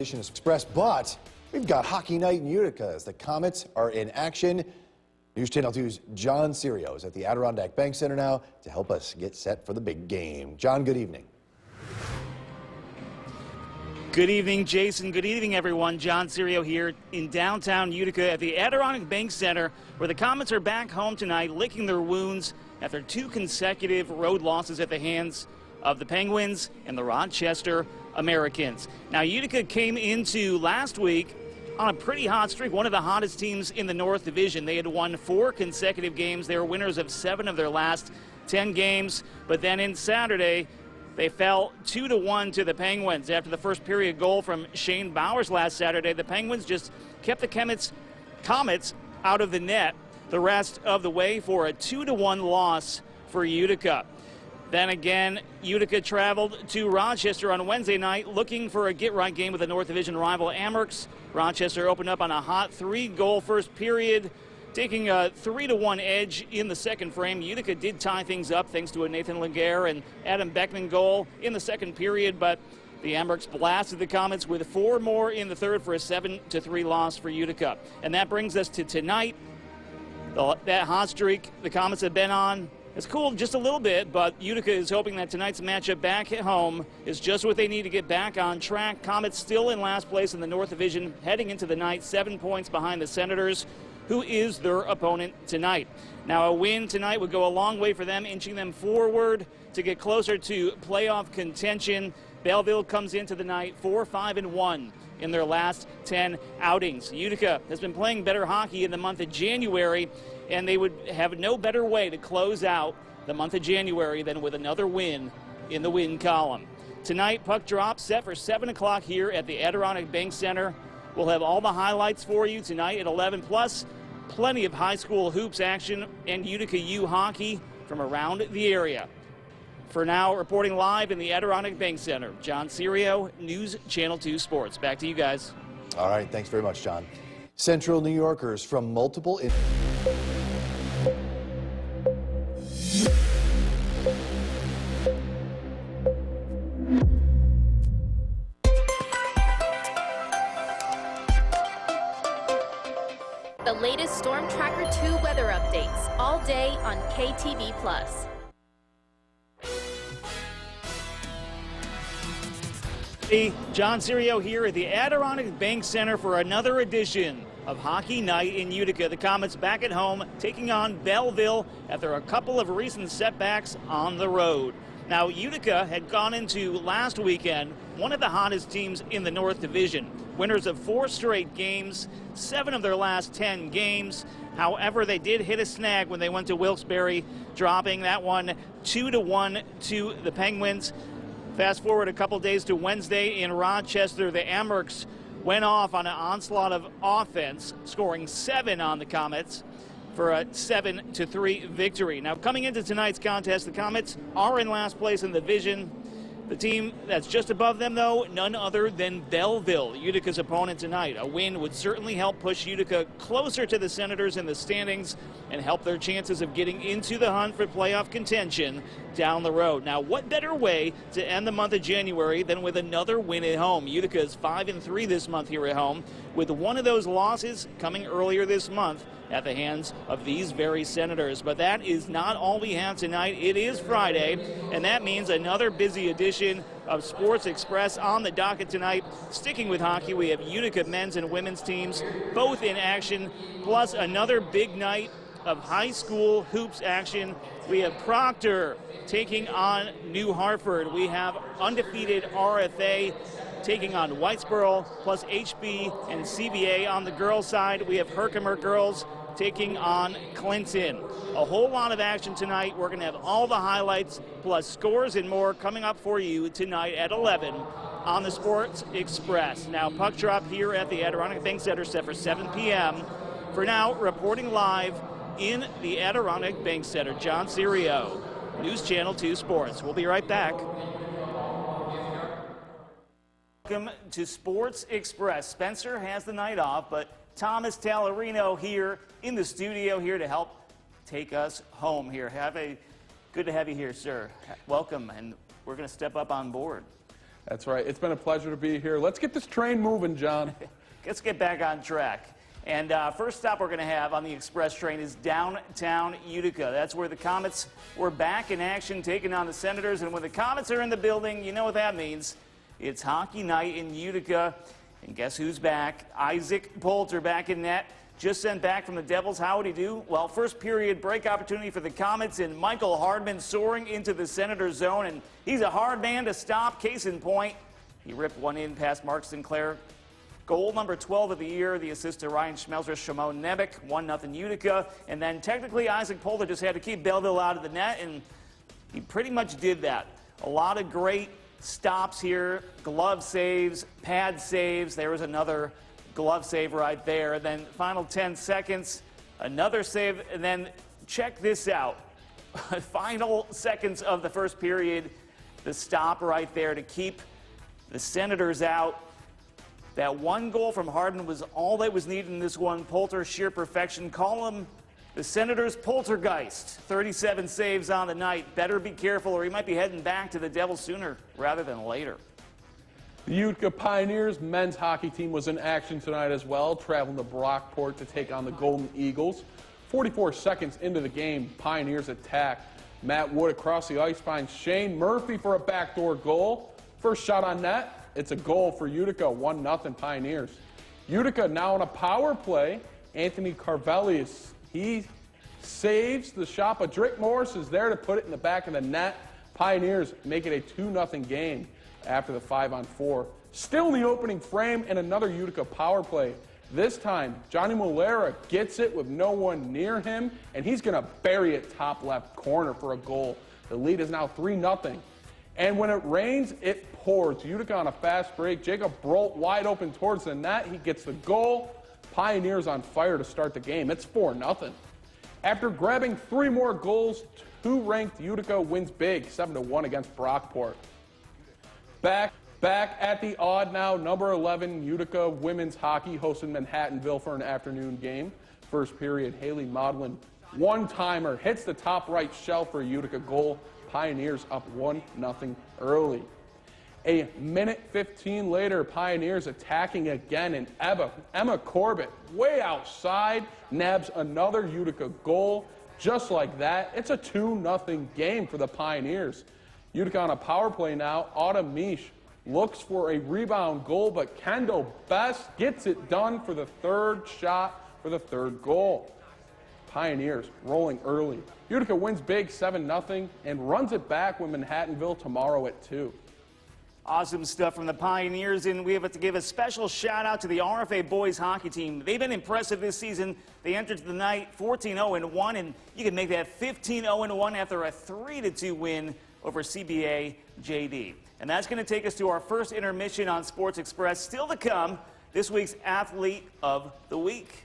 Express, but we've got hockey night in Utica as the Comets are in action. News Channel 2's John Serio is at the Adirondack Bank Center now to help us get set for the big game. John, good evening. Good evening, Jason. Good evening, everyone. John Serio here in downtown Utica at the Adirondack Bank Center, where the Comets are back home tonight, licking their wounds after 2 consecutive road losses at the hands of the Penguins and the Rochester Americans. Now, Utica came into last week on a pretty hot streak, one of the hottest teams in the North Division. They had won 4 consecutive games. They were winners of 7 of their last 10 games. But then in Saturday, they fell 2-1 to the Penguins. After the first period goal from Shane Bowers last Saturday, the Penguins just kept the Comets out of the net the rest of the way for a 2-1 loss for Utica. Then again, Utica traveled to Rochester on Wednesday night looking for a get-right game with the North Division rival Amherst. Rochester opened up on a hot 3-goal first period, taking a 3-1 edge in the second frame. Utica did tie things up thanks to a Nathan Laguerre and Adam Beckman goal in the second period, but the Amherst blasted the Comets with 4 more in the third for a 7-3 loss for Utica. And that brings us to tonight. That hot streak the Comets have been on has cooled just a little bit, but Utica is hoping that tonight's matchup back at home is just what they need to get back on track. Comets still in last place in the North Division, heading into the night, 7 points behind the Senators, who is their opponent tonight. Now, a win tonight would go a long way for them, inching them forward to get closer to playoff contention. Belleville comes into the night 4-5-1 in their last 10 outings. Utica has been playing better hockey in the month of January, and they would have no better way to close out the month of January than with another win in the win column. Tonight, puck drop set for 7 o'clock here at the Adirondack Bank Center. We'll have all the highlights for you tonight at 11, plus plenty of high school hoops action and Utica U hockey from around the area. For now, reporting live in the Adirondack Bank Center, John Serio, News Channel 2 Sports. Back to you guys. All right, thanks very much, John. Central New Yorkers from multiple... The latest Storm Tracker 2 weather updates all day on KTV+. John Serio here at the Adirondack Bank Center for another edition of Hockey Night in Utica. The Comets back at home taking on Belleville after a couple of recent setbacks on the road. Now, Utica had gone into last weekend one of the hottest teams in the North Division. Winners of 4 straight games, 7 of their last 10 games. However, they did hit a snag when they went to Wilkes-Barre, dropping that one 2-1 to the Penguins. Fast forward a couple days to Wednesday in Rochester, the Amherst went off on an onslaught of offense, scoring 7 on the Comets for a 7-3 victory. Now, coming into tonight's contest, the Comets are in last place in the division. The team that's just above them, though, none other than Belleville, Utica's opponent tonight. A win would certainly help push Utica closer to the Senators in the standings and help their chances of getting into the hunt for playoff contention down the road. Now, what better way to end the month of January than with another win at home? Utica is 5-3 this month here at home, with one of those losses coming earlier this month at the hands of these very Senators. But that is not all we have tonight. It is Friday, and that means another busy edition of Sports Express on the docket tonight. Sticking with hockey, we have Utica men's and women's teams both in action, plus another big night of high school hoops action. We have Proctor taking on New Hartford. We have undefeated RFA taking on Whitesboro, plus HB and CBA on the girls' side. We have Herkimer girls taking on Clinton. A whole lot of action tonight. We're going to have all the highlights, plus scores and more coming up for you tonight at 11 on the Sports Express. Now, puck drop here at the Adirondack Bank Center set for 7 p.m. For now, reporting live in the Adirondack Bank Center, John Serio, News Channel 2 Sports. We'll be right back. Welcome to Sports Express. Spencer has the night off, but Thomas Tallarino here in the studio here to help take us home here. Good to have you here, sir. Welcome, and we're going to step up on board. That's right. It's been a pleasure to be here. Let's get this train moving, John. Let's get back on track. And first stop we're going to have on the express train is downtown Utica. That's where the Comets were back in action, taking on the Senators. And when the Comets are in the building, you know what that means. It's hockey night in Utica. And guess who's back? Isaac Poulter back in net. Just sent back from the Devils. How would he do? Well, first period break opportunity for the Comets, and Michael Hardman soaring into the Senator zone. And he's a hard man to stop. Case in point, he ripped one in past Mark Sinclair. Goal number 12 of the year, the assist to Ryan Schmelzer, Shimon Nebek, 1-0 Utica. And then technically Isaac Poulter just had to keep Belleville out of the net, and he pretty much did that. A lot of great stops here, glove saves, pad saves. There was another glove save right there. And then final 10 seconds, another save. And then check this out. Final seconds of the first period, the stop right there to keep the Senators out. That one goal from Hardman was all that was needed in this one. Poulter, sheer perfection. Call him the Senators' poltergeist. 37 saves on the night. Better be careful or he might be heading back to the Devils sooner rather than later. The Utica Pioneers men's hockey team was in action tonight as well, traveling to Brockport to take on the Golden Eagles. 44 seconds into the game, Pioneers attack. Matt Wood across the ice finds Shane Murphy for a backdoor goal. First shot on net. It's a goal for Utica, 1-0 Pioneers. Utica now on a power play. Anthony Carvelius, he saves the shot, but Drake Morris is there to put it in the back of the net. Pioneers make it a 2-0 game after the 5-on-4. Still in the opening frame and another Utica power play. This time, Johnny Molera gets it with no one near him, and he's going to bury it top left corner for a goal. The lead is now 3-0. And when it rains, it pours. Utica on a fast break. Jacob Brolt wide open towards the net. He gets the goal. Pioneers on fire to start the game. It's 4-0. After grabbing 3 more goals, 2-ranked Utica wins big, 7-1 against Brockport. Back at the odd now, number 11 Utica women's hockey hosting Manhattanville for an afternoon game. First period, Haley Maudlin, one-timer, hits the top right shelf for a Utica goal. Pioneers up 1-0 early. A minute 15 later, Pioneers attacking again, and Emma Corbett, way outside, nabs another Utica goal. Just like that, it's a 2-0 game for the Pioneers. Utica on a power play now. Autumn Misch looks for a rebound goal, but Kendall Best gets it done for the third shot for the third goal. Pioneers rolling early. Utica wins big 7-0 and runs it back with Manhattanville tomorrow at 2. Awesome stuff from the Pioneers, and we have to give a special shout out to the RFA boys hockey team. They've been impressive this season. They entered the night 14-0-1, and you can make that 15-0-1 after a 3-2 win over CBA JD. And that's going to take us to our first intermission on Sports Express. Still to come, this week's Athlete of the Week.